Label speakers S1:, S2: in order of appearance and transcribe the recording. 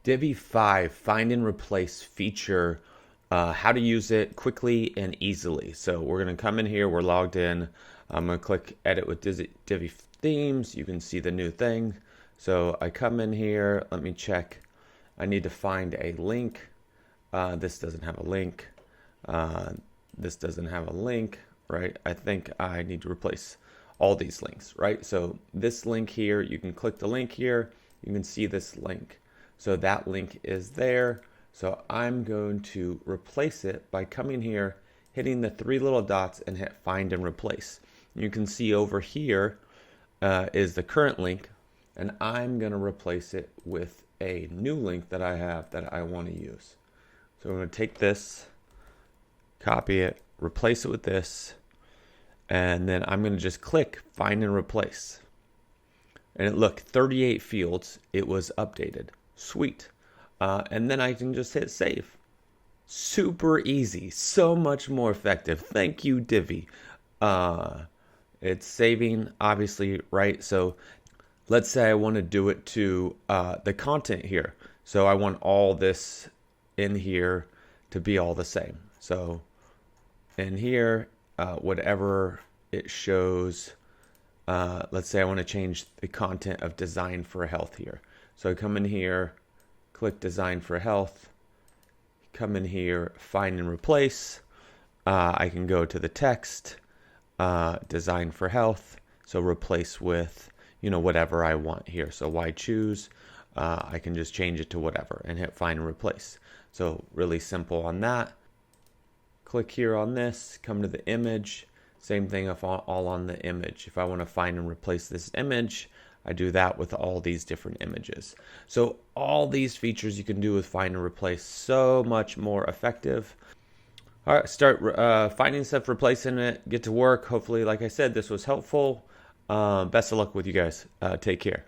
S1: Divi 5 find and replace feature, how to use it quickly and easily. So we're going to come in here, we're logged in. I'm going to click edit with Divi themes. You can see the new thing. So I come in here, let me check. I need to find a link. This doesn't have a link. This doesn't have a link, right? I think I need to replace all these links, right? So this link here, you can click the link here. You can see this link. So that link is there. So I'm going to replace it by coming here, hitting the three little dots and hit find and replace. You can see over here is the current link, and I'm going to replace it with a new link that I have that I want to use. So I'm going to take this, copy it, replace it with this, and then I'm going to just click find and replace. And it look 38 fields, it was updated. Sweet. And then I can just hit save. Super easy, so much more effective. Thank you, Divi. It's saving, obviously, right? So let's say I want to do it to the content here. So I want all this in here to be all the same. So in here, whatever it shows, let's say I want to change the content of design for health here. So I come in here, click design for health, come in here, find and replace. I can go to the text, design for health. So replace with, whatever I want here. So why choose? I can just change it to whatever and hit find and replace. So really simple on that. Click here on this, come to the image. Same thing if all on the image. If I want to find and replace this image, I do that with all these different images. So all these features you can do with find and replace, so much more effective. All right, start finding stuff, replacing it, get to work. Hopefully, like I said, this was helpful. Best of luck with you guys. Take care.